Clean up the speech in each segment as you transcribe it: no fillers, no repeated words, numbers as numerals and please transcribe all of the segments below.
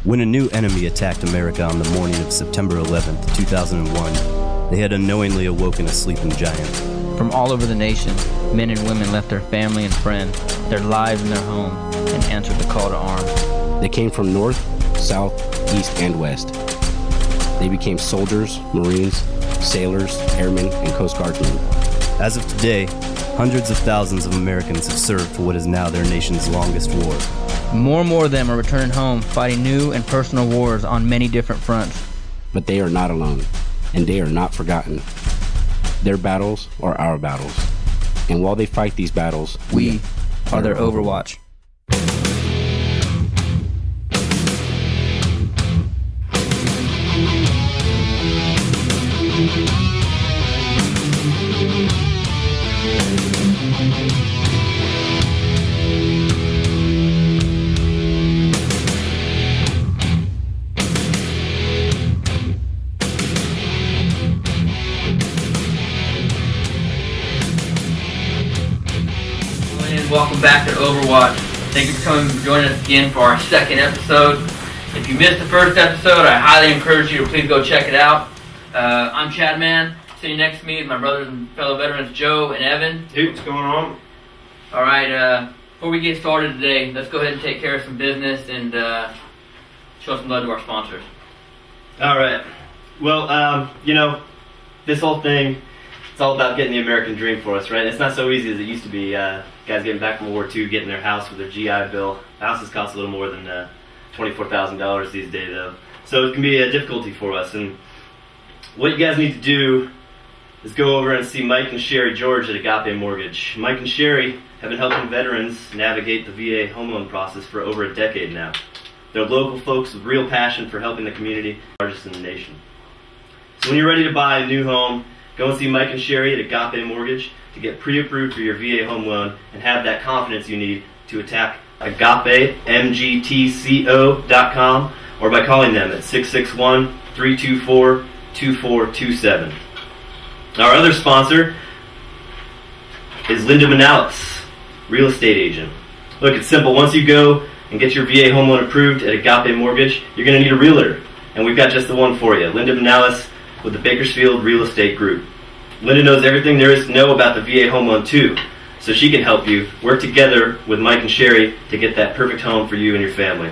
When a new enemy attacked America on the morning of September 11th, 2001, they had unknowingly awoken a sleeping giant. From all over the nation, men and women left their family and friends, their lives and their home, and answered the call to arms. They came from north, south, east, and west. They became soldiers, Marines, sailors, airmen, and Coast Guardsmen. As of today, hundreds of thousands of Americans have served for what is now their nation's longest war. More and more of them are returning home, fighting new and personal wars on many different fronts. But they are not alone, and they are not forgotten. Their battles are our battles. And while they fight these battles, We are their Overwatch. Welcome back to Overwatch. Thank you for coming and joining us again for our second episode. If you missed the first episode, I highly encourage you to please go check it out. I'm Chad Man. Sitting next to me is my brothers and fellow veterans Joe and Evan. Hey, what's going on? All right, before we get started today, let's go ahead and take care of some business and show some love to our sponsors. All right. Well, this whole thing, it's all about getting the American dream for us, right? It's not so easy as it used to be. Guys getting back from World War II, getting their house with their GI Bill. Houses cost a little more than $24,000 these days, though. So it can be a difficulty for us. And what you guys need to do is go over and see Mike and Sherry George at Agape Mortgage. Mike and Sherry have been helping veterans navigate the VA home loan process for over a decade now. They're local folks with real passion for helping the community, largest in the nation. So when you're ready to buy a new home, go and see Mike and Sherry at Agape Mortgage to get pre-approved for your VA home loan and have that confidence you need to attack AgapeMGTCO.com or by calling them at 661-324-2427. Our other sponsor is Linda Manalis, real estate agent. Look, it's simple. Once you go and get your VA home loan approved at Agape Mortgage, you're going to need a realtor, and we've got just the one for you. Linda Manalis with the Bakersfield Real Estate Group. Linda knows everything there is to know about the VA home loan too, so she can help you work together with Mike and Sherry to get that perfect home for you and your family.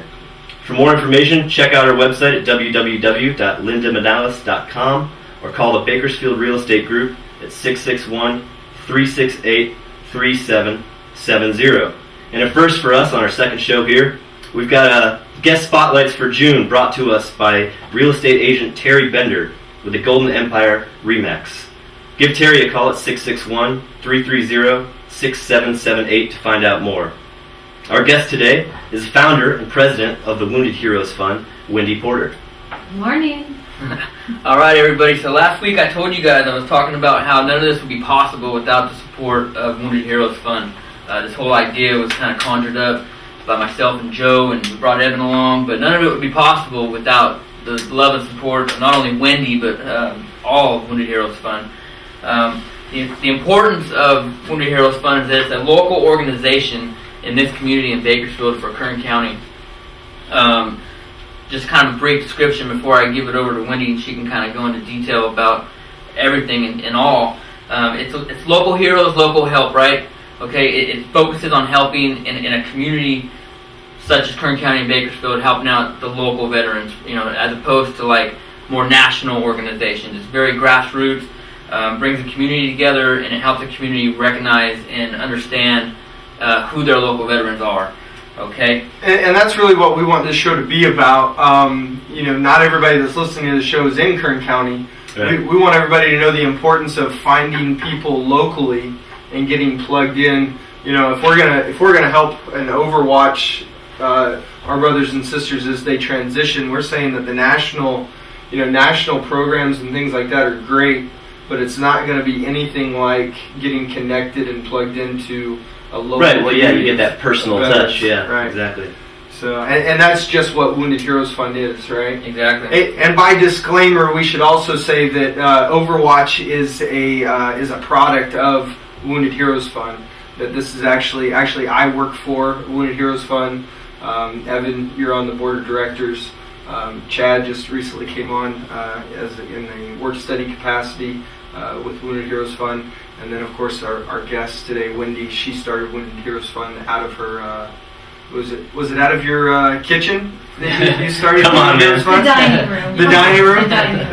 For more information, check out our website at www.lindamanalis.com or call the Bakersfield Real Estate Group at 661-368-3770. And a first for us on our second show here, we've got guest spotlights for June brought to us by real estate agent Terry Bender with the Golden Empire Remax. Give Terry a call at 661-330-6778 to find out more. Our guest today is founder and president of the Wounded Heroes Fund, Wendy Porter. Good morning. All right, everybody. So last week I told you guys I was talking about how none of this would be possible without the support of Wounded Heroes Fund. This whole idea was kind of conjured up by myself and Joe, and we brought Evan along, but none of it would be possible without the love and support of not only Wendy, but all of Wounded Heroes Fund. The importance of Wounded Heroes Fund is that it's a local organization in this community in Bakersfield for Kern County. Just kind of a brief description before I give it over to Wendy and she can kind of go into detail about everything and all. It's local heroes, local help, right? Okay, it focuses on helping in a community such as Kern County and Bakersfield, helping out the local veterans, as opposed to like more national organizations. It's very grassroots. Brings the community together, and it helps the community recognize and understand who their local veterans are. Okay? And that's really what we want this show to be about. Not everybody that's listening to the show is in Kern County. Right. We want everybody to know the importance of finding people locally and getting plugged in. If we're gonna help and overwatch our brothers and sisters as they transition, we're saying that the national programs and things like that are great, but it's not going to be anything like getting connected and plugged into a local. Right. Well, yeah, you get that personal touch. Yeah. Right. Exactly. So, and that's just what Wounded Heroes Fund is, right? Exactly. And by disclaimer, we should also say that Overwatch is a product of Wounded Heroes Fund. That this is actually I work for Wounded Heroes Fund. Evan, you're on the board of directors. Chad just recently came on as in a work study capacity with Wounded Heroes Fund. And then, of course, our guest today, Wendy, she started Wounded Heroes Fund out of her, was it out of your kitchen that you started Wounded Heroes Fund? The dining room. The dining room?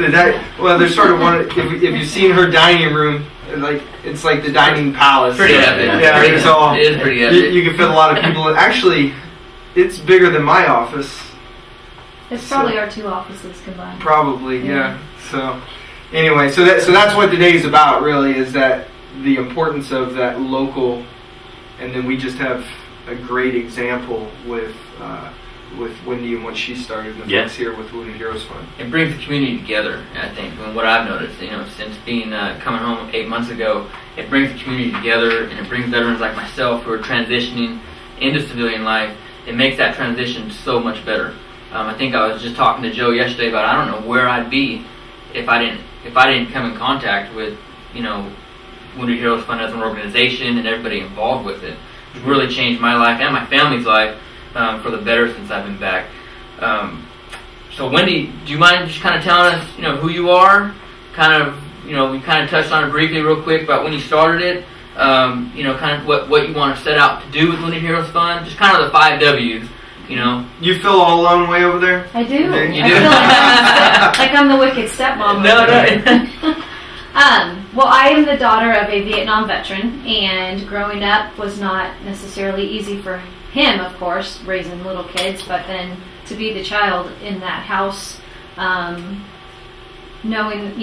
The dining room. Well, there's sort of one, if you've seen her dining room, it's like the dining palace. Pretty epic. Yeah, It is pretty epic. You can fit a lot of people in. Actually, it's bigger than my office. It's probably our 2 offices combined. Probably, yeah. So, anyway, so that's what today is about. Really, is that the importance of that local, and then we just have a great example with Wendy and what she started in the folks here with Wounded Heroes Fund. It brings the community together, I think. And what I've noticed, since being coming home 8 months ago, it brings the community together, and it brings veterans like myself who are transitioning into civilian life. It makes that transition so much better. I think I was just talking to Joe yesterday about I don't know where I'd be if I didn't come in contact with Wounded Heroes Fund as an organization and everybody involved with it. It's really changed my life and my family's life for the better since I've been back. So Wendy, do you mind just kind of telling us who you are? Kind of we kind of touched on it briefly real quick about when you started it. Kind of what you want to set out to do with Wounded Heroes Fund. Just kind of the 5 W's. You feel all alone way over there? I do. You I do? feel like I'm the wicked stepmom. No. Well, I am the daughter of a Vietnam veteran, and growing up was not necessarily easy for him, of course, raising little kids, but then to be the child in that house, knowing,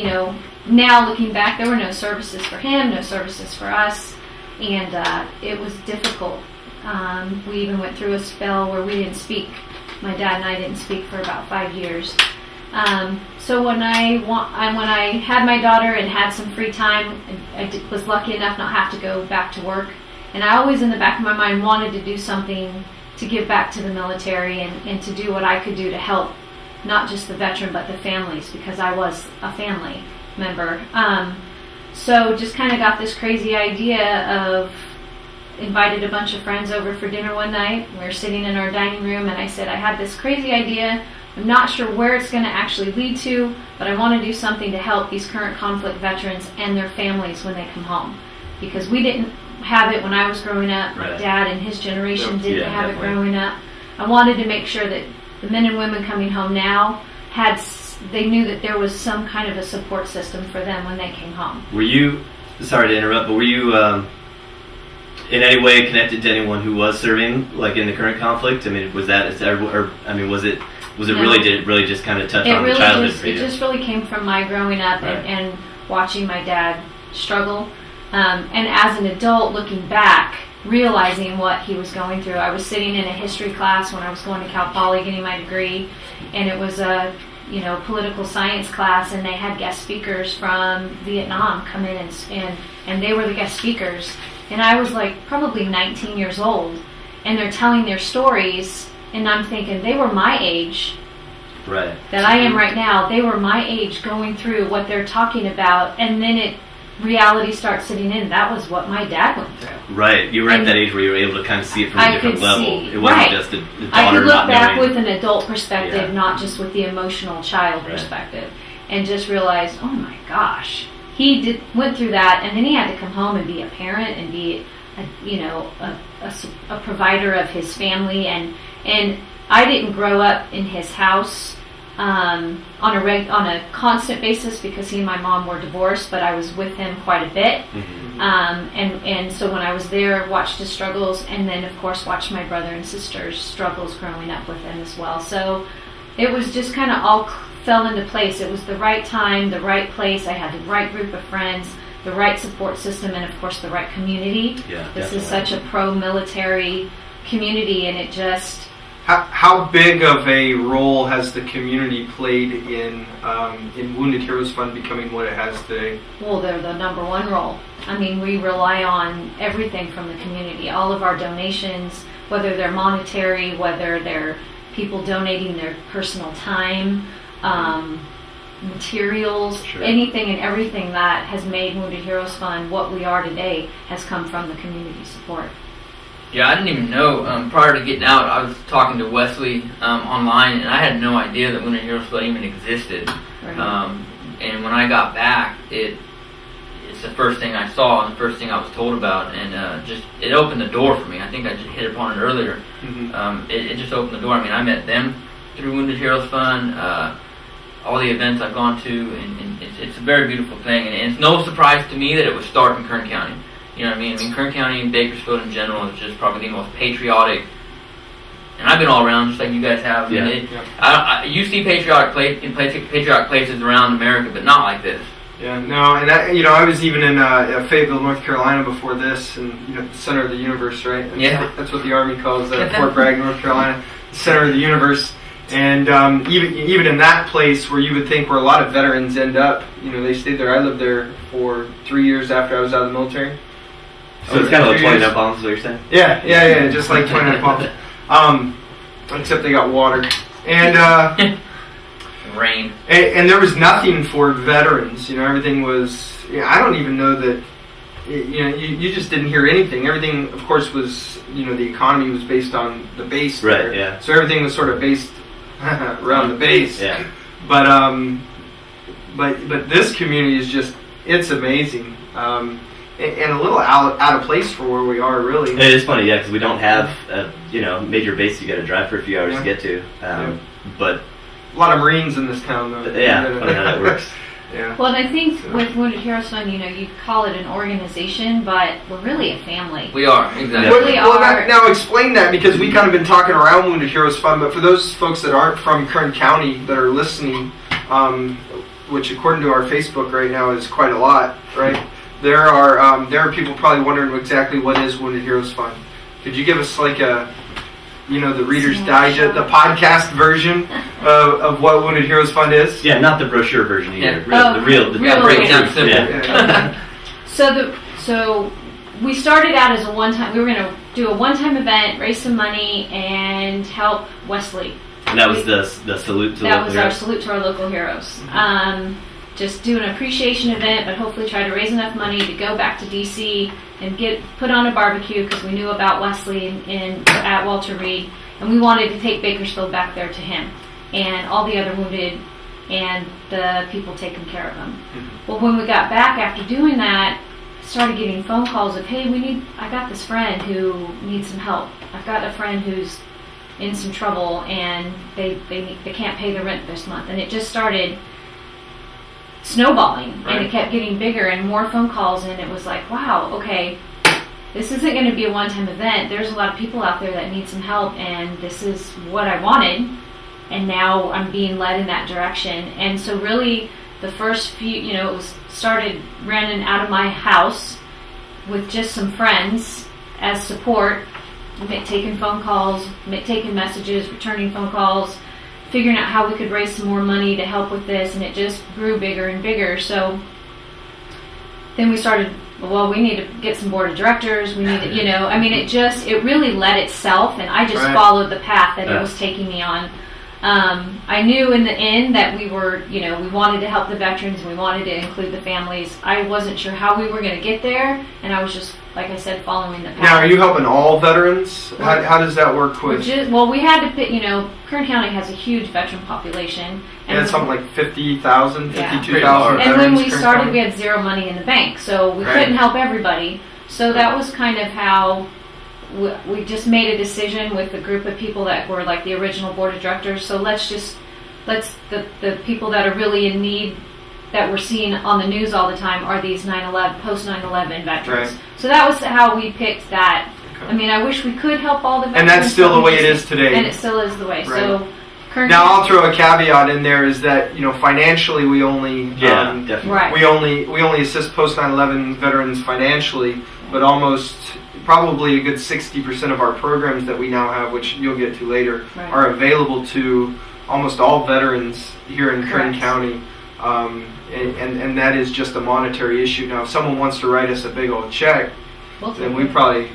now looking back, there were no services for him, no services for us, and it was difficult. We even went through a spell where we didn't speak. My dad and I didn't speak for about 5 years. So when I had my daughter and had some free time, I was lucky enough not have to go back to work. And I always, in the back of my mind, wanted to do something to give back to the military and to do what I could do to help not just the veteran but the families, because I was a family member. So just kind of got this crazy idea of invited a bunch of friends over for dinner one night. We were sitting in our dining room, and I said, I had this crazy idea. I'm not sure where it's going to actually lead to, but I want to do something to help these current conflict veterans and their families when they come home. Because we didn't have it when I was growing up. My dad and his generation didn't have it growing up. I wanted to make sure that the men and women coming home now they knew that there was some kind of a support system for them when they came home. Were you, sorry to interrupt, but were you in any way connected to anyone who was serving, like in the current conflict? I mean, was it No. really, did it really just kind of touch on the childhood for you? It just really came from my growing up and watching my dad struggle. And as an adult, looking back, realizing what he was going through. I was sitting in a history class when I was going to Cal Poly getting my degree, and it was a political science class, and they had guest speakers from Vietnam come in and they were the guest speakers. And I was like probably 19 years old, and they're telling their stories, and I'm thinking they were my age. Right. That I am right now. They were my age going through what they're talking about, and then reality starts sitting in. That was what my dad went through. Right. You were at that age where you were able to kind of see it from a different level. It wasn't just the daughter I could look not back knowing. with an adult perspective, not just with the emotional child perspective, and just realize, oh my gosh, he went through that, and then he had to come home and be a parent and be a provider of his family, and I didn't grow up in his house on a constant basis because he and my mom were divorced, but I was with him quite a bit. Mm-hmm. And so when I was there, watched his struggles, and then of course watched my brother and sister's struggles growing up with him as well. So it was just kind of all fell into place. It was the right time, the right place. I had the right group of friends, the right support system, and of course the right community. Yeah, this definitely. is such a pro-military community, and it just... How big of a role has the community played in Wounded Heroes Fund becoming what it has today? Well, they're the number one role. I mean, we rely on everything from the community. All of our donations, whether they're monetary, whether they're people donating their personal time, materials, anything and everything that has made Wounded Heroes Fund what we are today has come from the community support. Yeah, I didn't even know. Prior to getting out, I was talking to Wesley online, and I had no idea that Wounded Heroes Fund even existed. Right. And when I got back, it's the first thing I saw and the first thing I was told about, and it opened the door for me. I think I just hit upon it earlier. Mm-hmm. It just opened the door. I mean, I met them through Wounded Heroes Fund. All the events I've gone to, and it's a very beautiful thing. And it's no surprise to me that it would start in Kern County. You know what I mean? I mean, Kern County and Bakersfield in general is just probably the most patriotic. And I've been all around, just like you guys have. Yeah. You see patriotic places around America, but not like this. Yeah, no, and I was even in Fayetteville, North Carolina before this, and the center of the universe, right? That's what the Army calls Fort Bragg, North Carolina, the center of the universe. And even in that place where you would think where a lot of veterans end up, they stayed there. I lived there for 3 years after I was out of the military. So it's kind of like 29 bombs, is what you're saying? Yeah, just like 29 bombs. Except they got water. And rain. And there was nothing for veterans. Everything was. I don't even know that. You just didn't hear anything. Everything, of course, was. The economy was based on the base. There. Right. Yeah. So everything was sort of based around the base. Yeah. But this community is just. It's amazing. And a little out of place for where we are, really. It is funny, because we don't have a major base you got to drive for a few hours to get to. But a lot of Marines in this town, though. Yeah, funny how that works. Yeah. Well, and I think with Wounded Heroes Fund, you call it an organization, but we're really a family. We are, exactly. Now explain that, because we kind of been talking around Wounded Heroes Fund, but for those folks that aren't from Kern County that are listening, which according to our Facebook right now is quite a lot, right? There are people probably wondering exactly what is Wounded Heroes Fund. Could you give us like the Reader's Digest, the podcast version of what Wounded Heroes Fund is? Yeah, not the brochure version either. Yeah. The real breakdown simple. Yeah. So we started out as a one-time. We were going to do a one-time event, raise some money, and help Wesley. And that was the salute to the That local was heroes. our salute to our local heroes. Just do an appreciation event, but hopefully try to raise enough money to go back to DC and put on a barbecue, because we knew about Wesley at Walter Reed, and we wanted to take Bakersfield back there to him and all the other wounded and the people taking care of them. Well, when we got back after doing that, started getting phone calls of, hey, I got this friend who needs some help. I've got a friend who's in some trouble and they can't pay the rent this month. And it just started snowballing, right. And it kept getting bigger and more phone calls, and it was like, wow, okay, this isn't going to be a one-time event. There's a lot of people out there that need some help, and this is what I wanted, and now I'm being led in that direction. And so really the first few, it was started running out of my house with just some friends as support, taking phone calls, taking messages, returning phone calls, figuring out how we could raise some more money to help with this, and it just grew bigger and bigger. So then we started, we need to get some board of directors, we need to, it really led itself, and I just right. followed the path that it was taking me on. I knew in the end that we were, we wanted to help the veterans, and we wanted to include the families. I wasn't sure how we were going to get there, and I was just, like I said, following the path. Now, are you helping all veterans? How does that work with? We had to pick, Kern County has a huge veteran population. And it's something like 50,000, 52,000 And veterans. when we Kern started, County? we had zero money in the bank, so we Right. couldn't help everybody. So that was kind of how we just made a decision with the group of people that were like the original board of directors. So let's the people that are really in need that we're seeing on the news all the time are these post 9/11 veterans. Right. So that was how we picked that. Okay. I mean, I wish we could help all the veterans. And that's still the way it is today. And it still is the way. Right. So Now I'll throw a caveat in there is that financially we only definitely. Right. we only assist post 9/11 veterans financially, but probably a good 60% of our programs that we now have, which you'll get to later, Right. are available to almost all veterans here in Kern Correct. County. And that is just a monetary issue. Now, if someone wants to write us a big old check, then we probably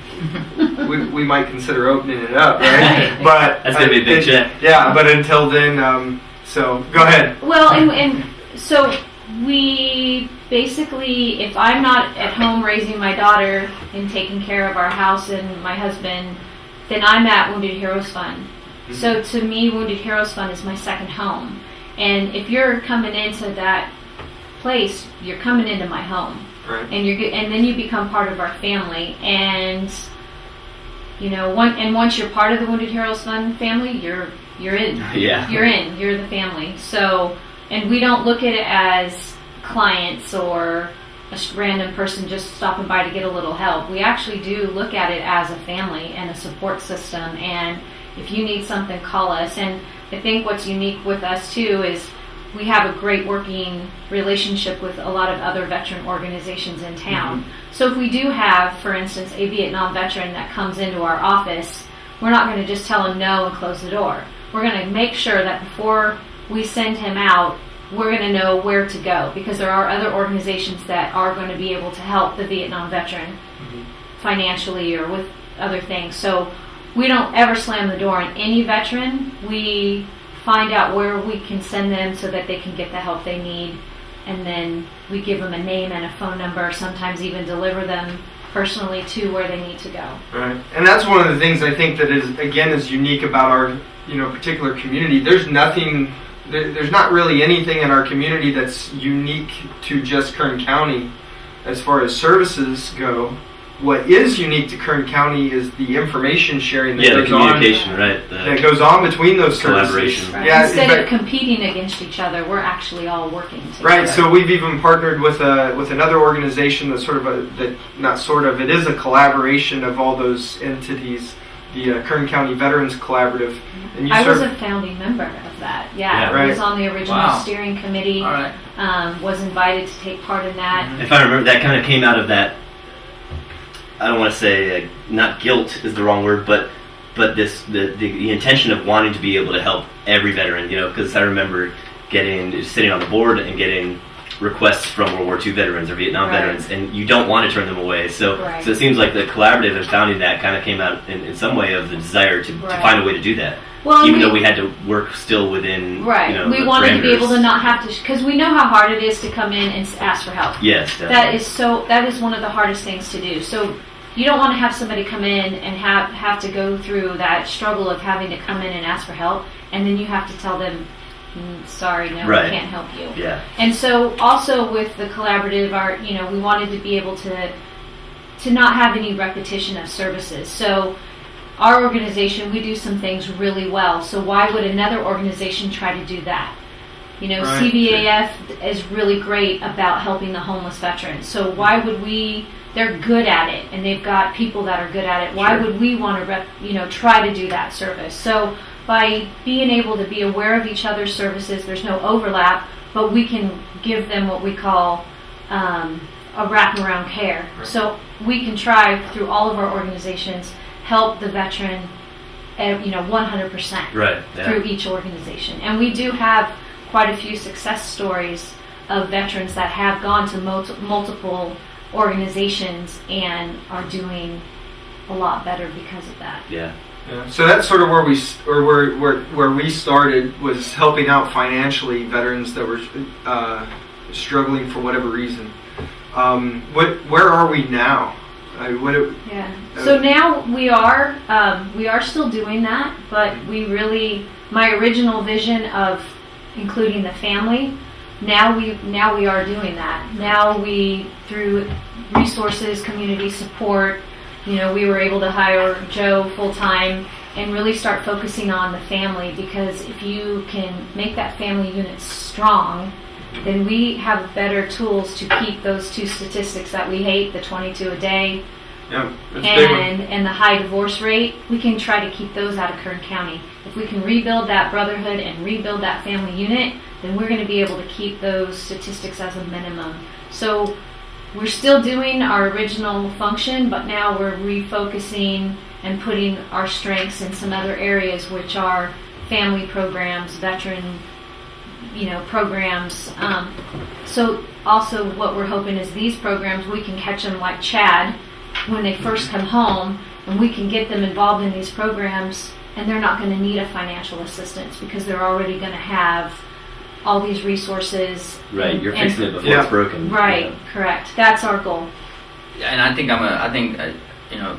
we might consider opening it up, right? Right. But That's gonna be a big check. Yeah, but until then, so go ahead. Well, and so We basically, if I'm not at home raising my daughter and taking care of our house and my husband, then I'm at Wounded Heroes Fund. Mm-hmm. So to me, Wounded Heroes Fund is my second home. And if you're coming into that place, you're coming into my home. Right. And then you become part of our family. And once you're part of the Wounded Heroes Fund family, you're in. Yeah. You're in. You're the family. So, and we don't look at it as clients or a random person just stopping by to get a little help. We actually do look at it as a family and a support system. And if you need something, call us. And I think what's unique with us too is we have a great working relationship with a lot of other veteran organizations in town. Mm-hmm. So if we do have, for instance, a Vietnam veteran that comes into our office, we're not going to just tell him no and close the door. We're going to make sure that before we send him out, we're going to know where to go, because there are other organizations that are going to be able to help the Vietnam veteran financially or with other things. So we don't ever slam the door on any veteran. We find out where we can send them so that they can get the help they need, and then we give them a name and a phone number, sometimes even deliver them personally to where they need to go. Right. And that's one of the things I think that is unique about our particular community. There's not really anything in our community that's unique to just Kern County as far as services go. What is unique to Kern County is the information sharing that goes on. Communication, right? That goes on between those collaboration. services. Right. Yeah, instead of competing against each other, we're actually all working together. Right. So we've even partnered with another organization that's it is a collaboration of all those entities. The Kern County Veterans Collaborative. And I was a founding member of that. Yeah, right. I was on the original steering committee. All right. Was invited to take part in that. If I remember, that kind of came out of that. I don't want to say not guilt is the wrong word, but the intention of wanting to be able to help every veteran. Because I remember sitting on the board and getting requests from World War II veterans or Vietnam veterans, and you don't want to turn them away. So it seems like the collaborative and founding that kind of came out in some way of the desire to find a way to do that. Well, even though we had to work still within we wanted to be able to not have to, because we know how hard it is to come in and ask for help. Yes, definitely. That is one of the hardest things to do. So you don't want to have somebody come in and have to go through that struggle of having to come in and ask for help, and then you have to tell them, sorry, no, we can't help you. Yeah. And so also with the collaborative, we wanted to be able to not have any repetition of services. So our organization, we do some things really well. So why would another organization try to do that? CVAF is really great about helping the homeless veterans. So why would we? They're good at it, and they've got people that are good at it. Why would we want to try to do that service? So by being able to be aware of each other's services, there's no overlap, but we can give them what we call a wraparound care. Right. So we can try through all of our organizations help the veteran, 100% through each organization. And we do have quite a few success stories of veterans that have gone to multiple organizations and are doing a lot better because of that. Yeah. So that's sort of where we started, was helping out financially veterans that were struggling for whatever reason. Where are we now? So now we are still doing that, but my original vision of including the family, now we are doing that. Now we, through resources, community support, we were able to hire Joe full-time and really start focusing on the family, because if you can make that family unit strong, then we have better tools to keep those two statistics that we hate, the 22 a day and the high divorce rate. We can try to keep those out of Kern County. If we can rebuild that brotherhood and rebuild that family unit, then we're going to be able to keep those statistics as a minimum. So we're still doing our original function, but now we're refocusing and putting our strengths in some other areas, which are family programs, veteran programs. So also what we're hoping is these programs, we can catch them like Chad when they first come home, and we can get them involved in these programs, and they're not going to need a financial assistance because they're already going to have all these resources. Right, you're and- fixing it before Yeah. it's broken. Right, correct. That's our goal. And I think you know,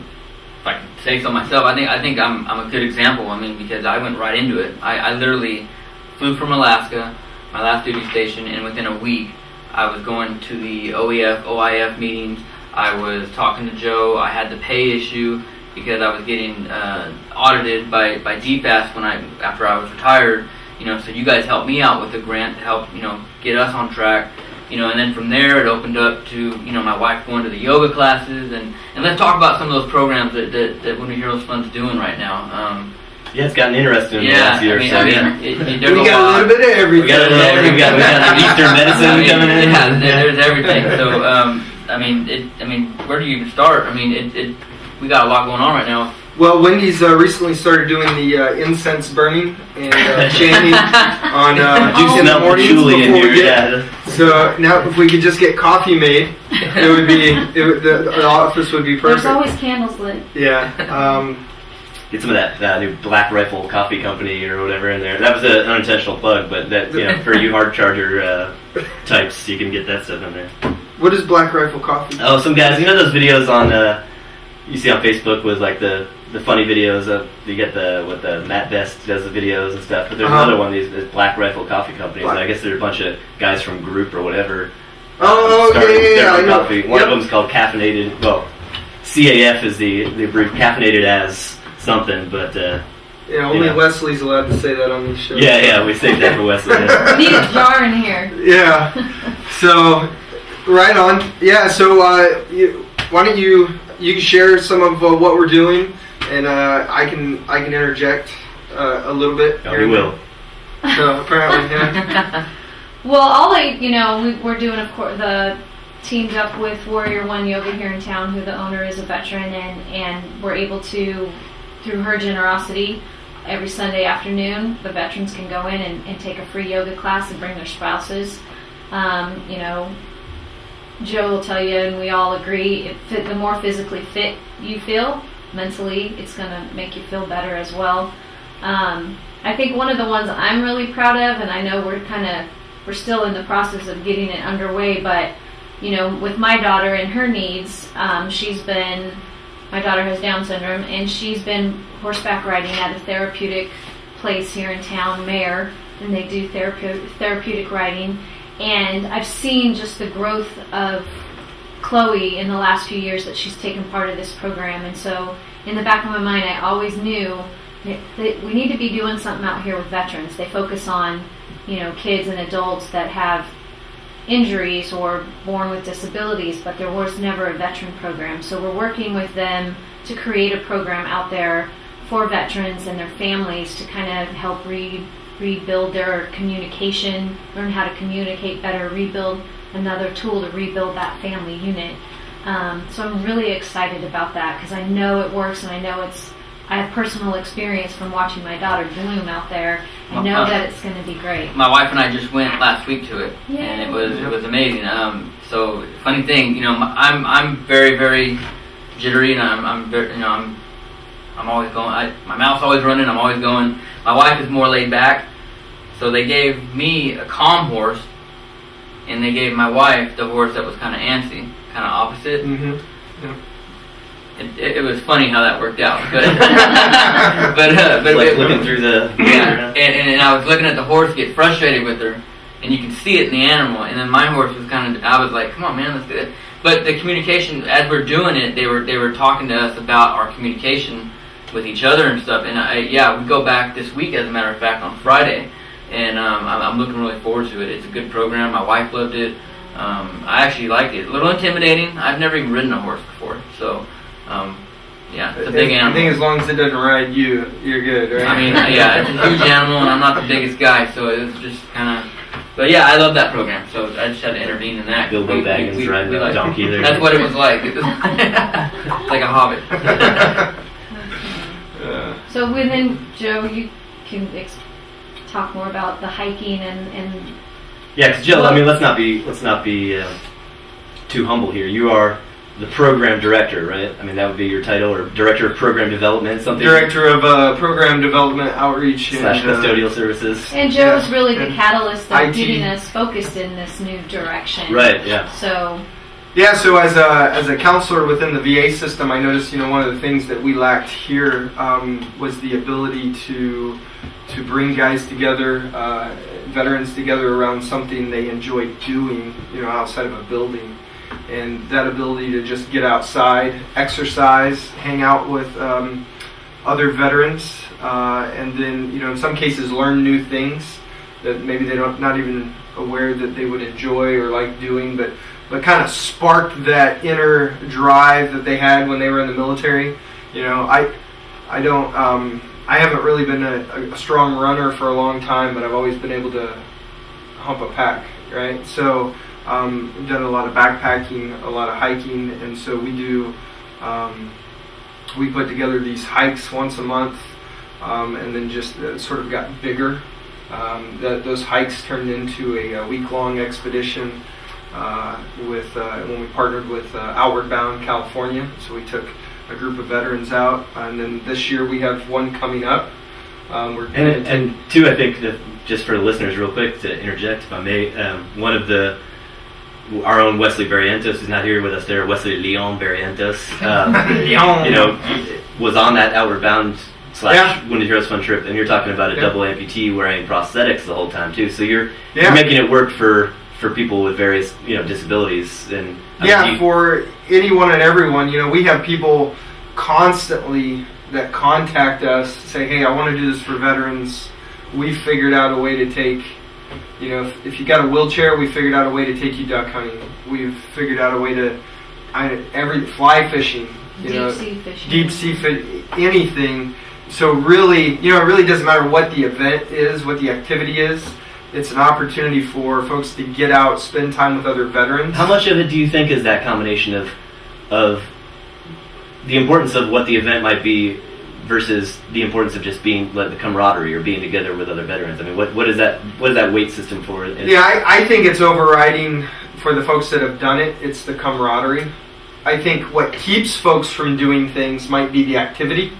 if I can say so myself, I think I'm a good example. I mean, because I went right into it. I literally flew from Alaska, my last duty station, and within a week, I was going to the OIF meetings. I was talking to Joe. I had the pay issue because I was getting audited by DFAS after I was retired. You know, so you guys helped me out with the grant to help, you know, get us on track. You know, and then from there it opened up to, you know, my wife going to the yoga classes, and let's talk about some of those programs that Winter Heroes Fund's doing right now. Yeah, it's gotten interesting in the Yeah, last year or so. there's We a got a lot. little bit of everything. We got Eastern medicine coming in. Yeah, there's everything. So, I mean, where do you even start? I mean, we got a lot going on right now. Well, Wendy's recently started doing the incense burning and chanting on Do in the smell mornings patchouli in before we here, get. yeah. So now, if we could just get coffee made, the office would be perfect. There's always candles lit. Yeah. Get some of that new Black Rifle Coffee Company or whatever in there. That was an unintentional plug, but that, you know, for you hard charger types, you can get that stuff in there. What is Black Rifle Coffee? Oh, some guys, you know those videos on you see on Facebook with like the funny videos of you get the Matt Best does the videos and stuff. But there's another one, these Black Rifle Coffee Companies. And I guess they're a bunch of guys from Group or whatever. Started their own coffee. One of them's called Caffeinated. Well, CAF is the brief, caffeinated as something, but Yeah, only Wesley's allowed to say that on these shows. yeah, we saved that for Wesley. Yeah. We need a jar in here. Yeah. So, right on. Yeah. So, why don't you can share some of what we're doing, and I can interject a little bit. Oh, we will. So apparently, yeah. Well, we're doing, of course, the teamed up with Warrior One Yoga here in town, who the owner is a veteran, and we're able to, through her generosity, every Sunday afternoon, the veterans can go in and take a free yoga class and bring their spouses. You know, Joe will tell you, and we all agree, the more physically fit you feel, mentally, it's going to make you feel better as well. I think one of the ones I'm really proud of, and I know we're still in the process of getting it underway, but, you know, with my daughter and her needs, my daughter has Down syndrome, and she's been horseback riding at a therapeutic place here in town, Mare, and they do therapeutic riding. And I've seen just the growth of Chloe in the last few years that she's taken part of this program. And so in the back of my mind, I always knew that we need to be doing something out here with veterans. They focus on, you know, kids and adults that have injuries or born with disabilities, but there was never a veteran program. So we're working with them to create a program out there for veterans and their families to kind of help rebuild their communication, learn how to communicate better, rebuild another tool to rebuild that family unit. So I'm really excited about that because I know it works, and I have personal experience from watching my daughter bloom out there. I know that it's going to be great. My wife and I just went last week to it, Yay. and it was amazing. So funny thing, you know, I'm very, very jittery, and I'm very, you know, I'm always going. My mouth's always running. I'm always going. My wife is more laid back, so they gave me a calm horse, and they gave my wife the horse that was kind of antsy, kind of opposite. Mm-hmm. Yeah. It was funny how that worked out, but but Like looking through the and I was looking at the horse get frustrated with her, and you can see it in the animal. And then my horse was I was like, come on, man, let's do it. But the communication, as we're doing it, they were talking to us about our communication with each other and stuff. And we go back this week, as a matter of fact, on Friday, and I'm looking really forward to it. It's a good program. My wife loved it. I actually liked it. A little intimidating. I've never even ridden a horse before, so. It's a big animal. I think as long as it doesn't ride you, you're good, right? I mean, yeah, it's a huge animal, and I'm not the biggest guy, so it was just kind of. But yeah, I love that program, so I just had to intervene in that. Bilbo Baggins riding a donkey there. That's what it was like. It was like a hobbit. So then, Joe, you can talk more about the hiking and Yeah, because Jill, I mean, let's not be too humble here. You are the program director, right? I mean, that would be your title, or director of program development, something. Director of Program Development Outreach slash custodial services. And Joe's Yeah. really the And catalyst of IT. getting us focused in this new direction. Right. Yeah. So, Yeah, so as a counselor within the VA system, I noticed, one of the things that we lacked here was the ability to bring guys together, veterans together around something they enjoy doing, outside of a building. And that ability to just get outside, exercise, hang out with other veterans, and then, in some cases learn new things that maybe they don't, not even aware that they would enjoy or like doing, but kind of sparked that inner drive that they had when they were in the military. I haven't really been a strong runner for a long time, but I've always been able to hump a pack, right? So we've done a lot of backpacking, a lot of hiking, and so we do. We put together these hikes once a month, and then just sort of got bigger. Those hikes turned into a week-long expedition when we partnered with Outward Bound California. So we took a group of veterans out, and then this year we have one coming up. And two, I think, just for the listeners, real quick, to interject, if I may, one of our own Wesley Barrientos is not here with us there. Wesley Leon Barrientos, was on that Outward Bound / Wounded Heroes Fund trip, and you're talking about a double amputee wearing prosthetics the whole time too. So you're making it work for people with various disabilities. And for anyone and everyone. We have people constantly that contact us, say, "Hey, I want to do this for veterans. We figured out a way to take." If you got a wheelchair, we figured out a way to take you duck hunting. We've figured out a way to fly fishing, deep sea fishing, anything. So really, it really doesn't matter what the event is, what the activity is. It's an opportunity for folks to get out, spend time with other veterans. How much of it do you think is that combination of the importance of what the event might be versus the importance of just being the camaraderie or being together with other veterans? I mean, what is that weight system for? I think it's overriding for the folks that have done it. It's the camaraderie. I think what keeps folks from doing things might be the activity.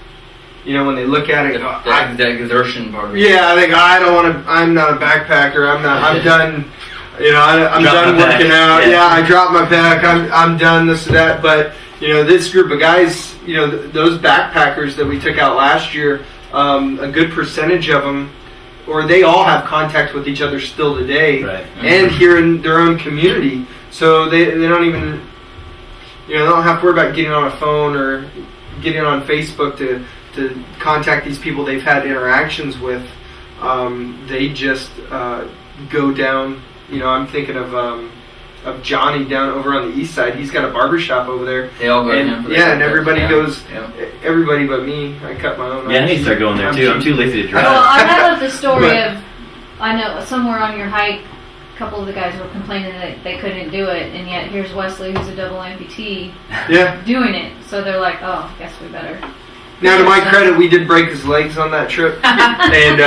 When they look at it, the exertion part of it. Yeah, I think I don't want to. I'm not a backpacker. I'm done. I'm done working out. Yeah, I dropped my pack. I'm done. This or that. But this group of guys, those backpackers that we took out last year, a good percentage of them, or they all have contact with each other still today, right. And here in their own community. So they don't even, they don't have to worry about getting on a phone or getting on Facebook to contact these people they've had interactions with. They just go down. I'm thinking of Johnny down over on the east side. He's got a barbershop over there. They all go to him for and everybody goes. Yeah. Everybody but me. I cut my own. Yeah, I need to start going there too. I'm too lazy to drive. well, I love the story of, I know somewhere on your hike, a couple of the guys were complaining that they couldn't do it, and yet here's Wesley, who's a double amputee, doing it. So they're like, oh, I guess we better. Now, to my credit, we did break his legs on that trip, and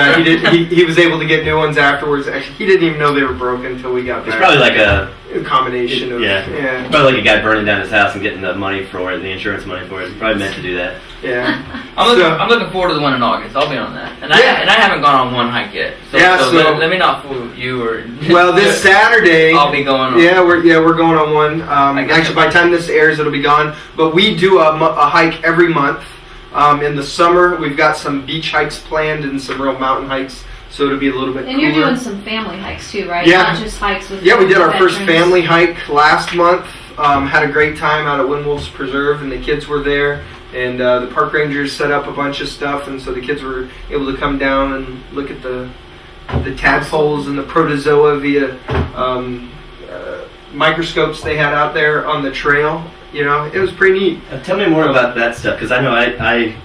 he was able to get new ones afterwards. Actually, he didn't even know they were broken until we got back. It's probably like a combination of It's probably like a guy burning down his house and getting the money for it, the insurance money for it. He's probably meant to do that. Yeah. I'm looking forward to the one in August. I'll be on that, and I haven't gone on one hike yet. So let me not fool you or. Well, this Saturday I'll be going on. We're going on one. Actually, by the time this airs, it'll be gone. But we do a hike every month. In the summer, we've got some beach hikes planned and some real mountain hikes, so it'll be a little bit And cooler. you're doing some family hikes too, right? Yeah. Not just hikes with we did our first veterans. family hike last month. Had a great time out at Windwolf's Preserve, and the kids were there. And the park rangers set up a bunch of stuff, and so the kids were able to come down and look at the tadpoles and the protozoa via microscopes they had out there on the trail. It was pretty neat. Tell me more about that stuff, because I know I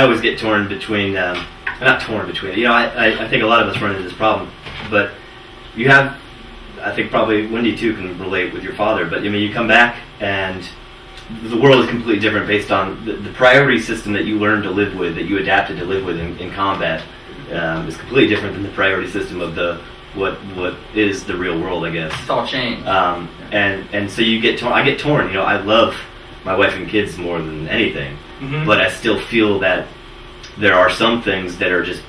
always get torn between, not torn between, I think a lot of us run into this problem, but you have, I think probably Wendy too can relate with your father, but you come back and the world is completely different based on the priority system that you learned to live with, that you adapted to live with in combat, is completely different than the priority system of the what is the real world, I guess. It's all changed. And so you get torn. I get torn. You know, I love my wife and kids more than anything, but I still feel that there are some things that are just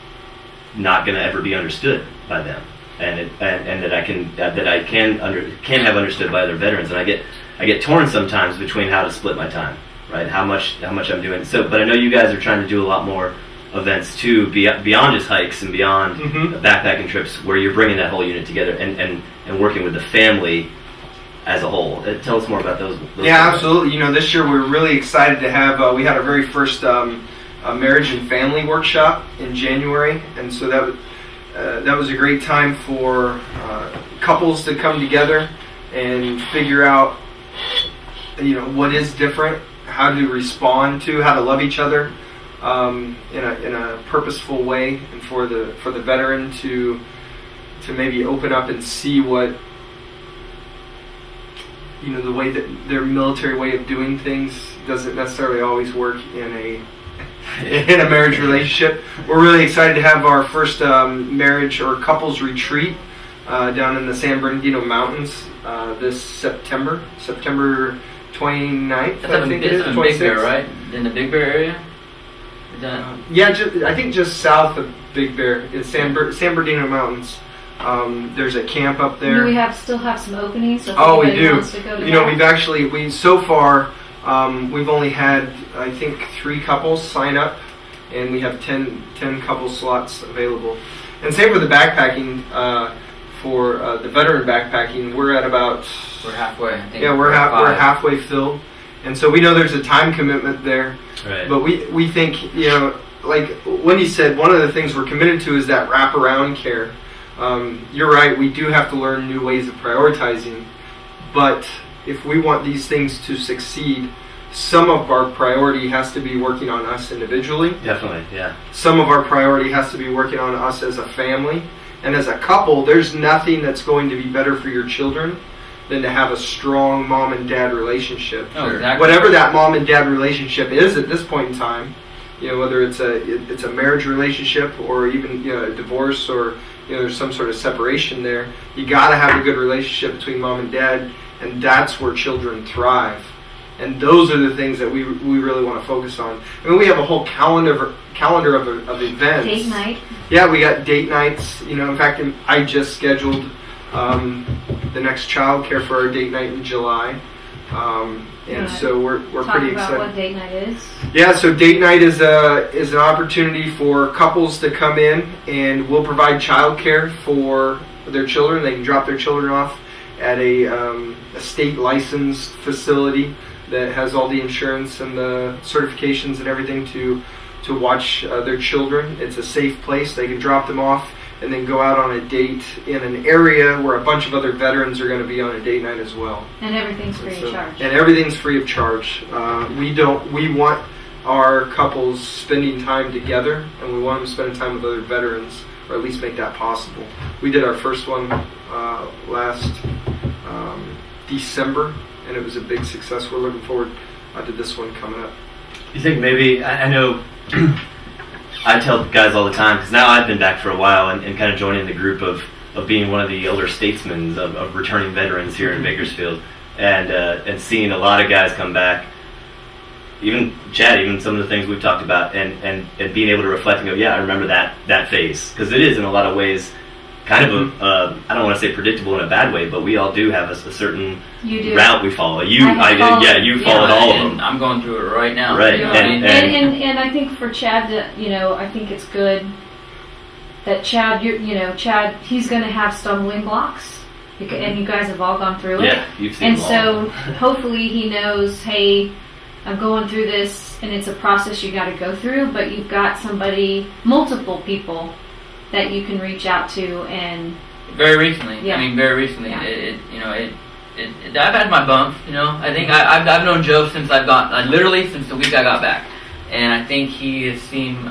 not going to ever be understood by them, and that I can have understood by other veterans. And I get torn sometimes between how to split my time, right? How much I'm doing. So, but I know you guys are trying to do a lot more events too, beyond just hikes and beyond backpacking trips, where you're bringing that whole unit together and working with the family as a whole. Tell us more about those Yeah, absolutely. You know, this year we're really excited to have. We had our very first marriage and family workshop in January, and so that was a great time for couples to come together and figure out, you know, what is different, how to respond to, how to love each other in a purposeful way, and for the veteran to maybe open up and see what, you know, the way that their military way of doing things doesn't necessarily always work in a marriage relationship. We're really excited to have our first marriage or couples retreat down in the San Bernardino Mountains this September 29th. That's I think it is in Big Bear, right? In the Big Bear area? Yeah, I think just south of Big Bear is San Bernardino Mountains. There's a camp up there. Do we still have some openings? So if we anybody do. wants to go to You know, that? we so far we've only had, I think, 3 couples sign up, and we have 10 couple slots available. And same for the backpacking. For the veteran backpacking, we're at about... We're halfway, I think. Yeah, we're halfway filled. And so we know there's a time commitment there. Right. But we think, you know, like Wendy said, one of the things we're committed to is that wraparound care. You're right, we do have to learn new ways of prioritizing. But if we want these things to succeed, some of our priority has to be working on us individually. Definitely, yeah. Some of our priority has to be working on us as a family. And as a couple, there's nothing that's going to be better for your children than to have a strong mom and dad relationship. Oh, exactly. Whatever that mom and dad relationship is at this point in time, you know, whether it's a marriage relationship or even, you know, a divorce, or, you know, there's some sort of separation there, you got to have a good relationship between mom and dad, and that's where children thrive. And those are the things that we really want to focus on. I mean, we have a whole calendar of events. Date night. Yeah, we got date nights. You know, in fact, I just scheduled the next childcare for our date night in July, and so we're pretty excited. Talk about what date night is. Yeah, so date night is an opportunity for couples to come in, and we'll provide childcare for their children. They can drop their children off at a state licensed facility that has all the insurance and the certifications and everything to watch their children. It's a safe place. They can drop them off and then go out on a date in an area where a bunch of other veterans are going to be on a date night as well. And everything's free of charge. And everything's free of charge. We want our couples spending time together, and we want them spending time with other veterans, or at least make that possible. We did our first one last December, and it was a big success. We're looking forward to this one coming up. You think maybe, I know I tell guys all the time, because now I've been back for a while and kind of joining the group of being one of the elder statesmen of returning veterans here in Bakersfield, and seeing a lot of guys come back, even Chad, even some of the things we've talked about, and being able to reflect and go, yeah, I remember that phase, because it is in a lot of ways kind of I don't want to say predictable in a bad way, but we all do have a certain route we follow. You followed all of them. I'm going through it right now. Right, and I think for Chad, I think it's good that Chad, Chad, he's going to have stumbling blocks, and you guys have all gone through it. Yeah, you've seen them all. And so hopefully he knows, hey, I'm going through this, and it's a process you got to go through, but you've got multiple people that you can reach out to. And very recently, yeah. I mean, very recently, yeah. I've had my bumps, I think I've known Joe since literally since the week I got back, and I think he has seen,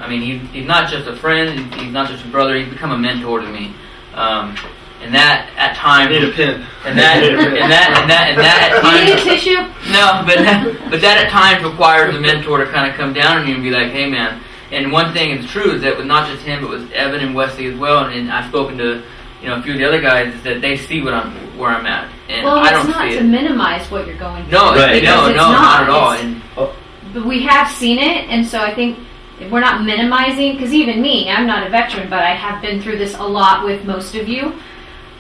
he's not just a friend, he's not just a brother, he's become a mentor to me, and that at times, I need a pin, and that at times, you need a tissue? No, but that at times requires a mentor to kind of come down on you and be like, hey man. And one thing is true is that with not just him, but with Evan and Wesley as well, and I've spoken to a few of the other guys is that they see where I'm at, and Well, I don't it's not see to it. minimize what you're going through. No, Right. because it's not at all. It's- And But we have seen it, and so I think we're not minimizing, because even me, I'm not a veteran, but I have been through this a lot with most of you.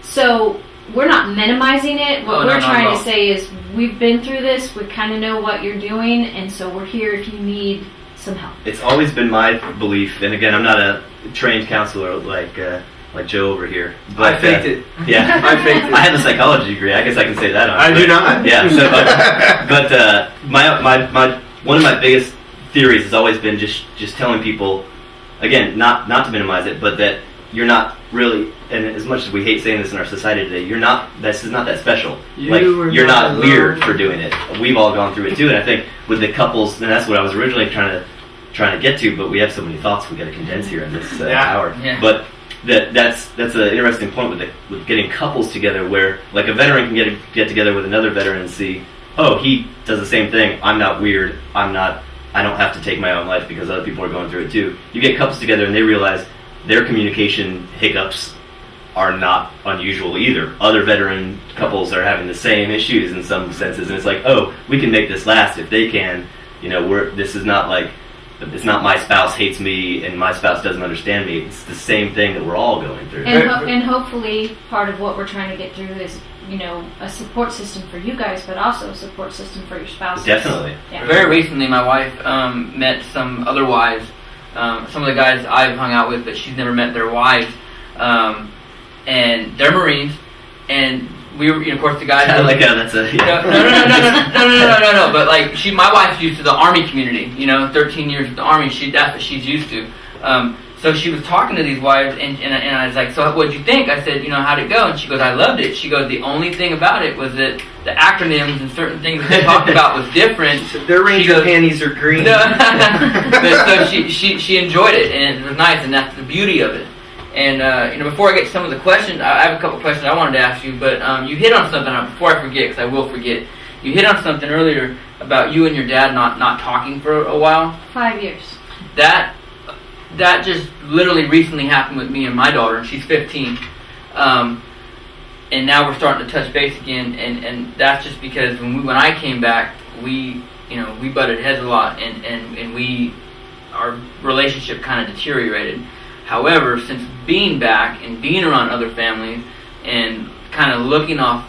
So we're not minimizing it. What Oh, no, we're not at trying all. to say is we've been through this, we kind of know what you're doing, and so we're here if you need some help. It's always been my belief, and again, I'm not a trained counselor like Joe over here. But, I faked it. Yeah, I faked it. I have a psychology degree. I guess I can say that. I do not. Yeah. So, but my one of my biggest theories has always been just telling people, again, not to minimize it, but that you're not really, and as much as we hate saying this in our society today, you're not. This is not that special. You're not weird for doing it. We've all gone through it too, and I think with the couples, and that's what I was originally trying to get to. But we have so many thoughts we got to condense here in this hour. Yeah. But that's an interesting point with getting couples together, where like a veteran can get together with another veteran and see, oh, he does the same thing. I'm not weird. I don't have to take my own life because other people are going through it too. You get couples together and they realize their communication hiccups are not unusual either. Other veteran couples are having the same issues in some senses, and it's like, oh, we can make this last if they can. This is not like, it's not my spouse hates me and my spouse doesn't understand me. It's the same thing that we're all going through. And hopefully part of what we're trying to get through is, a support system for you guys, but also a support system for your spouses. Definitely. Yeah. very recently, my wife met some other wives. Some of the guys I've hung out with, but she's never met their wives. And they're Marines, and we were, of course, the guys. I like how that's a No. But like, my wife's used to the Army community. 13 years with the Army. That's what she's used to. So she was talking to these wives, and I was like, so what'd you think? I said, how'd it go? And she goes, I loved it. She goes, the only thing about it was that the acronyms and certain things that they talked about was different. Their Ranger panties are green. But so she enjoyed it, and it was nice, and that's the beauty of it. And before I get to some of the questions, I have a couple questions I wanted to ask you. But you hit on something before I forget, because I will forget. You hit on something earlier about you and your dad not talking for a while. 5 years. That just literally recently happened with me and my daughter, and she's 15. And now we're starting to touch base again, and that's just because when I came back, we butted heads a lot, and our relationship kind of deteriorated. However, since being back and being around other families and kind of looking off,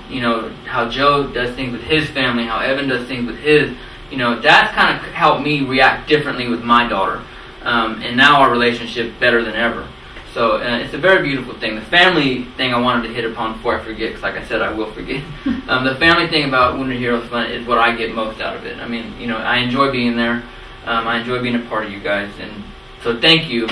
how Joe does things with his family, how Evan does things with his, that's kind of helped me react differently with my daughter. And now our relationship better than ever. So it's a very beautiful thing. The family thing I wanted to hit upon before I forget, because like I said, I will forget. The family thing about Wounded Heroes Fund is what I get most out of it. I mean, I enjoy being there. I enjoy being a part of you guys. And so thank you,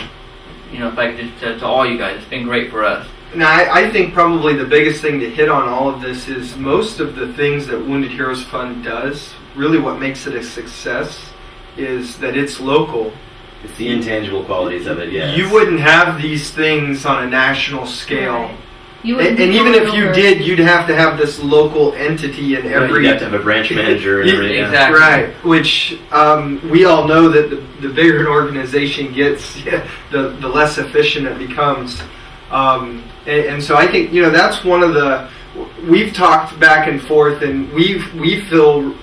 if I could just to all you guys. It's been great for us. Now, I think probably the biggest thing to hit on all of this is most of the things that Wounded Heroes Fund does, really what makes it a success is that it's local. It's the intangible qualities of it, yes. You wouldn't have these things on a national scale. Right. You wouldn't And be even going if you over- did, you'd have to have this local entity in every... You have to have a branch manager and everything. Exactly. Right, which we all know that the bigger an organization gets, the less efficient it becomes. And so I think, that's one of the... We've talked back and forth, and we feel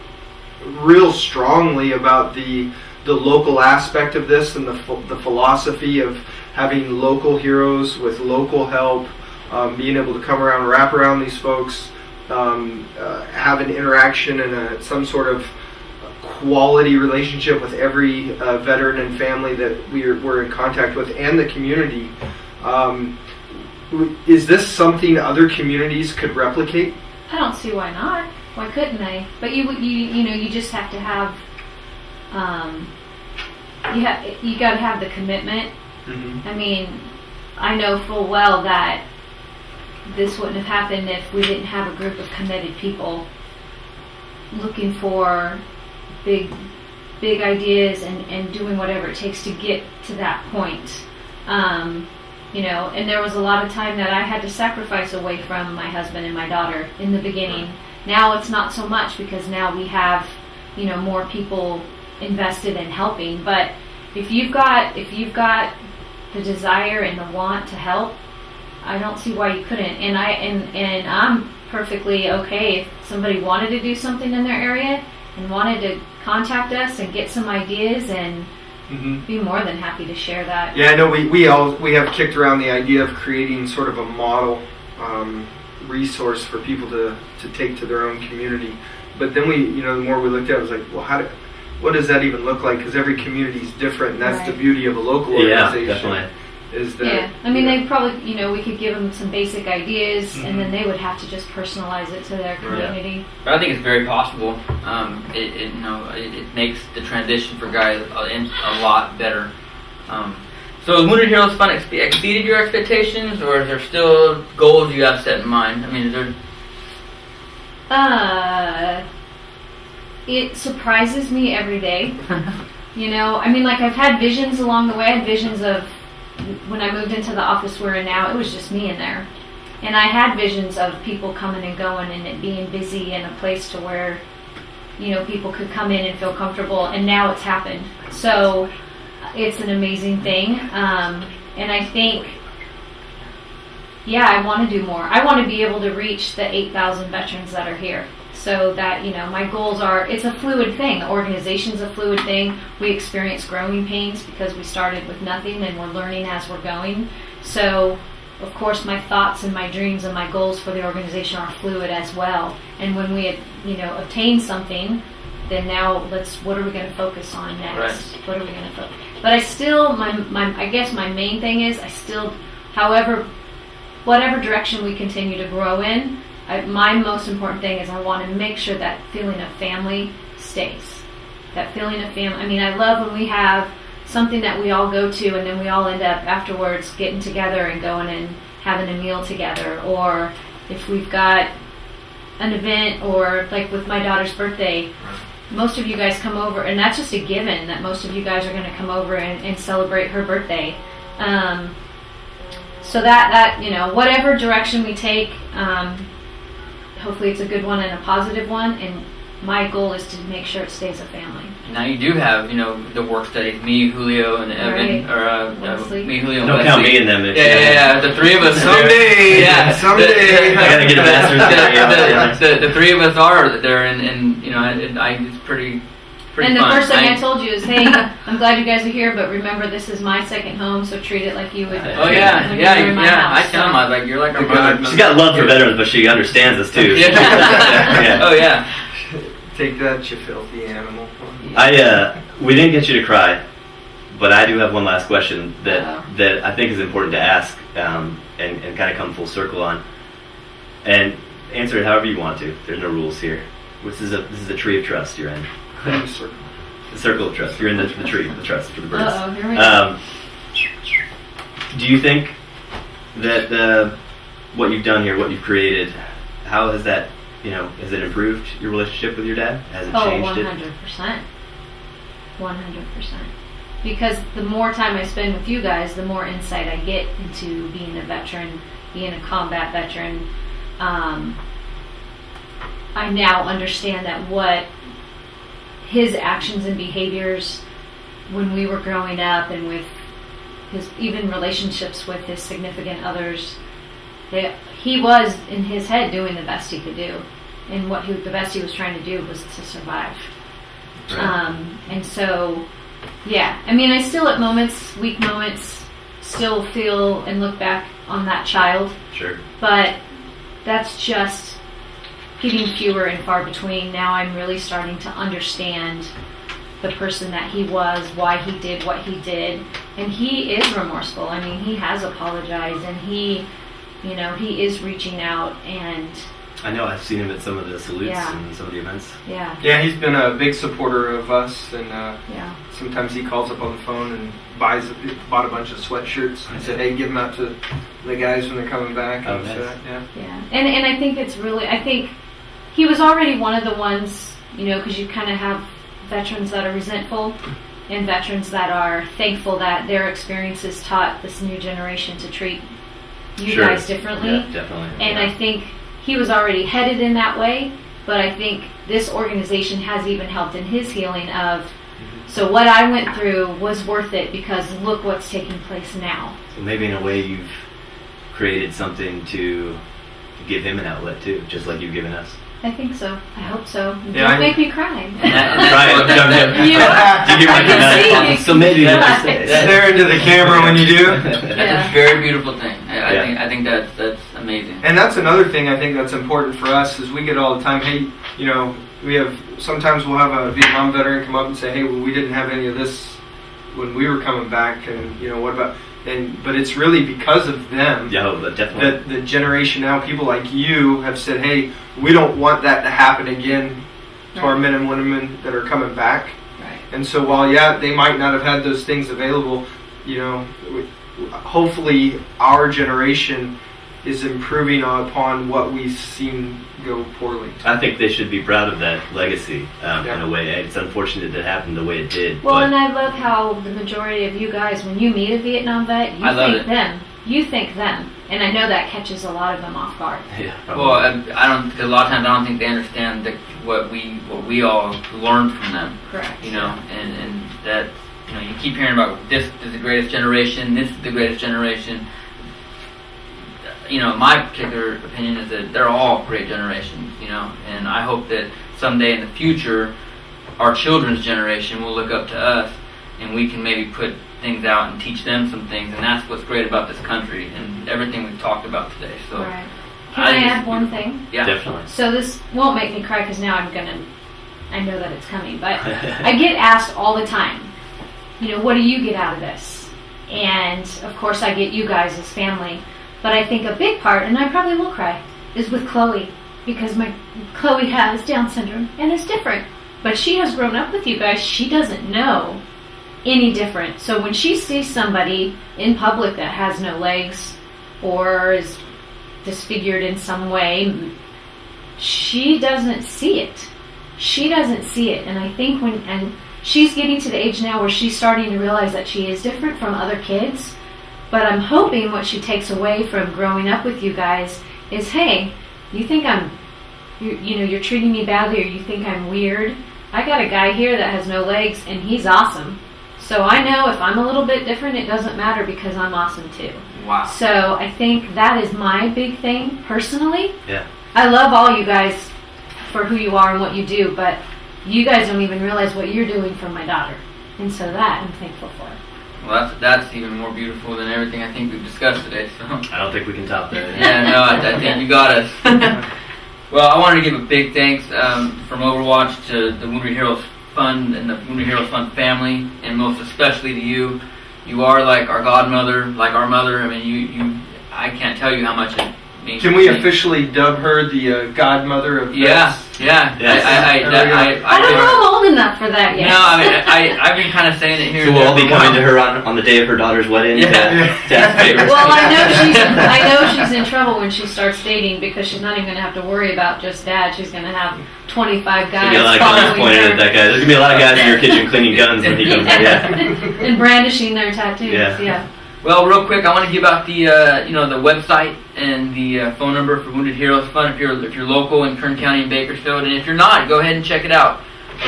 real strongly about the local aspect of this and the philosophy of having local heroes with local help, being able to come around and wrap around these folks, have an interaction and some sort of quality relationship with every veteran and family that we're in contact with, and the community. Is this something other communities could replicate? I don't see why not. Why couldn't they? But you just have to have you got to have the commitment. Mm-hmm. I mean, I know full well that this wouldn't have happened if we didn't have a group of committed people looking for big ideas and doing whatever it takes to get to that point. And there was a lot of time that I had to sacrifice away from my husband and my daughter in the beginning. Now it's not so much, because now we have, more people invested in helping. But if you've got the desire and the want to help, I don't see why you couldn't. And I'm perfectly okay if somebody wanted to do something in their area and wanted to contact us and get some ideas, and be more than happy to share that. Yeah, I know we have kicked around the idea of creating sort of a model resource for people to take to their own community. But then the more we looked at it, was like, well, what does that even look like? Because every community is different, and that's the beauty of a local organization. Yeah, definitely. Is that, I mean, they probably, we could give them some basic ideas, and then they would have to just personalize it to their community. But I think it's very possible. It makes the transition for guys a lot better. So has Wounded Heroes Fund exceeded your expectations, or is there still goals you have set in mind? I mean, is there... It surprises me every day. I mean, like, I've had visions along the way. I had visions of when I moved into the office we're in now, it was just me in there. And I had visions of people coming and going and it being busy and a place to where, people could come in and feel comfortable. And now it's happened. So it's an amazing thing. And I think, I want to do more. I want to be able to reach the 8,000 veterans that are here. So that, my goals are, it's a fluid thing. The organization's a fluid thing. We experience growing pains because we started with nothing and we're learning as we're going. So, of course, my thoughts and my dreams and my goals for the organization are fluid as well. And when we, obtain something, then now what are we going to focus on next? Right. What are we going to focus? But I still, I guess my main thing is whatever direction we continue to grow in, my most important thing is I want to make sure that feeling of family stays. That feeling of family. I mean, I love when we have something that we all go to and then we all end up afterwards getting together and going and having a meal together. Or if we've got an event, or like with my daughter's birthday, most of you guys come over, and that's just a given that most of you guys are going to come over and celebrate her birthday. So that whatever direction we take, hopefully it's a good one and a positive one, and my goal is to make sure it stays a family. Now you do have, the work studies, me, Julio, and Evan, me, Julio, and Don't Wesley. count me in them. Yeah, the three of us. Someday, someday. I gotta get a master's degree. The three of us are there, and it's pretty And the fun. first thing I told you is, hey, I'm glad you guys are here, but remember this is my second home, so treat it like you would. Oh yeah, when you were in my house, I tell them, I was like, you're like our mother. She's got love for veterans, but she understands us too. Yeah. Oh yeah. Take that, you filthy animal. We didn't get you to cry, but I do have one last question that I think is important to ask, and kind of come full circle on, and answer it however you want to. There's no rules here. This is a tree of trust you're in. The circle of trust. You're in the tree, the trust for the birds. Here we go. Do you think that what you've done here, what you've created, how has that, has it improved your relationship with your dad? Has it changed 100%. 100%. Because the more time I spend with you guys, the more insight I get into being a veteran, being a combat veteran. I now understand that what his actions and behaviors when we were growing up, and with his even relationships with his significant others, he was in his head doing the best he could do, and the best he was trying to do was to survive. Right. And so, I mean, I still at moments, weak moments, still feel and look back on that child. Sure. But that's just getting fewer and far between. Now I'm really starting to understand the person that he was, why he did what he did, and he is remorseful. I mean, he has apologized, and he is reaching out, and I know I've seen him at some of the salutes and some of the events. Yeah, he's been a big supporter of us, and sometimes he calls up on the phone and bought a bunch of sweatshirts and said, hey, give them out to the guys when they're coming back. Oh, and nice. And I think I think he was already one of the ones, because you kind of have veterans that are resentful and veterans that are thankful that their experiences taught this new generation to treat you guys differently. Yeah, definitely. And I think he was already headed in that way, but I think this organization has even helped in his healing of, so what I went through was worth it because look what's taking place now. So maybe in a way created something to give him an outlet too, just like you've given us. I think so. I hope so. Yeah, Don't make me cry. You are. So maybe Yeah. just say. Stare into the camera when you do. That's a very beautiful thing. I think that's amazing. And that's another thing I think that's important for us is we get all the time, hey, you know, sometimes we'll have a Vietnam veteran come up and say, hey, well, we didn't have any of this when we were coming back, and you know, what about, but it's really because of them. Yeah, but definitely. That the generation now, people like you have said, hey, we don't want that to happen again to our men and women that are coming back. Right. And so while, yeah, they might not have had those things available, you know, hopefully our generation is improving upon what we've seen go poorly. I think they should be proud of that legacy in a way. It's unfortunate that it happened the way it did. Well, but and I love how the majority of you guys, when you meet a Vietnam vet, you think them. You think them. And I know that catches a lot of them off guard. Yeah, probably. Well, I don't. Cause a lot of times I don't think they understand what we all learned from them. Correct. You know, and that, you know, you keep hearing about this is the greatest generation. This is the greatest generation. You know, my particular opinion is that they're all great generations. You know, and I hope that someday in the future, our children's generation will look up to us, and we can maybe put things out and teach them some things, and that's what's great about this country and everything we've talked about today. So, right. Can I add one thing? Yeah, definitely. So this won't make me cry because now I know that it's coming, but I get asked all the time, you know, what do you get out of this? And of course I get you guys as family, but I think a big part, and I probably will cry, is with Chloe, because Chloe has Down syndrome and it's different, but she has grown up with you guys. She doesn't know any different. So when she sees somebody in public that has no legs or is disfigured in some way, she doesn't see it. She doesn't see it. And I think and she's getting to the age now where she's starting to realize that she is different from other kids. But I'm hoping what she takes away from growing up with you guys is, hey, you think you're treating me badly, or you think I'm weird. I got a guy here that has no legs and he's awesome. So I know if I'm a little bit different, it doesn't matter because I'm awesome too. Wow. So I think that is my big thing personally. Yeah. I love all you guys for who you are and what you do, but you guys don't even realize what you're doing for my daughter. And so that I'm thankful for. Well, that's even more beautiful than everything I think we've discussed today. So. I don't think we can top that. Yeah, no, I think you got us. Well, I wanted to give a big thanks from Overwatch to the Wounded Heroes Fund and the Wounded Heroes Fund family, and most especially to you. You are like our godmother, like our mother. I mean, I can't tell you how much it means. Can we officially dub her the godmother of Yeah. I don't know I'm old enough for that yet. No, I mean, I've been kind of saying it here. So we'll all be coming to her on the day of her daughter's wedding to ask favors. Well, I know she's in trouble when she starts dating, because she's not even going to have to worry about just dad. She's going to have 25 guys There's gonna be a lot of guns following pointed her. at that guy. There's gonna be a lot of guys in your kitchen cleaning guns when he comes in. Yeah. And brandishing their tattoos. Yeah. Well, real quick, I want to give out the the website and the phone number for Wounded Heroes Fund if you're local in Kern County and Bakersfield, and if you're not, go ahead and check it out.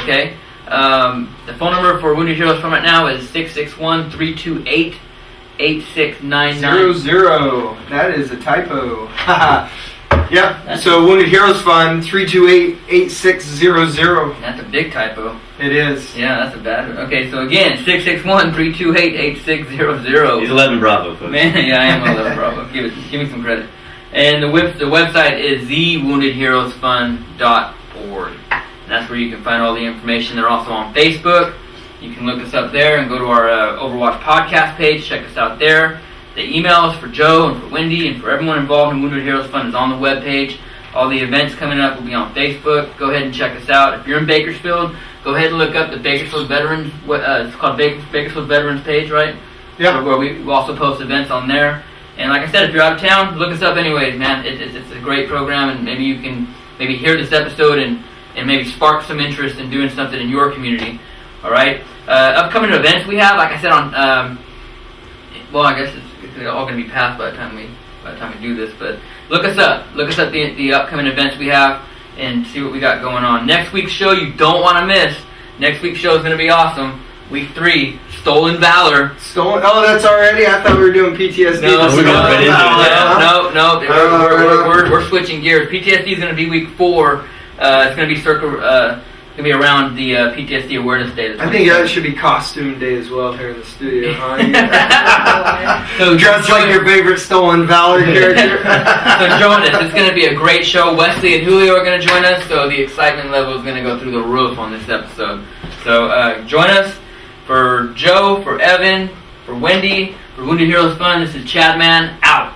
Okay, the phone number for Wounded Heroes Fund right now is 661-328-8699. 00. That is a typo. Yeah. So Wounded Heroes Fund 328-8600. That's a big typo. It is. Yeah, that's a bad one. Okay, so again, 661-328-8600. He's 11 Bravo, folks. Man, yeah, I am 11 Bravo. Give me some credit. And the website is thewoundedheroesfund.org. And that's where you can find all the information. They're also on Facebook. You can look us up there and go to our Overwatch podcast page. Check us out there. The emails for Joe and for Wendy and for everyone involved in Wounded Heroes Fund is on the webpage. All the events coming up will be on Facebook. Go ahead and check us out. If you're in Bakersfield, go ahead and look up the Bakersfield Veterans. It's called Bakersfield Veterans page, right? Yeah. Where we also post events on there. And like I said, if you're out of town, look us up anyways, man. It's a great program, and maybe you can hear this episode and maybe spark some interest in doing something in your community. All right. Upcoming events we have, like I said, on I guess it's all going to be past by the time we do this. But look us up the upcoming events we have and see what we got going on. Next week's show you don't want to miss. Next week's show is going to be awesome. Week 3, Stolen Valor. Stolen. Oh, that's already. I thought we were doing PTSD. No, Stolen no, Valor. we're switching gears. PTSD is going to be week 4. It's going to be around the PTSD Awareness Day. I think that should be costume day as well here in the studio, huh? So Dressed like your favorite Stolen Valor character. So join us. It's going to be a great show. Wesley and Julio are going to join us, so the excitement level is going to go through the roof on this episode. So join us. For Joe, for Evan, for Wendy, for Wounded Heroes Fun, this is Chad Man, out.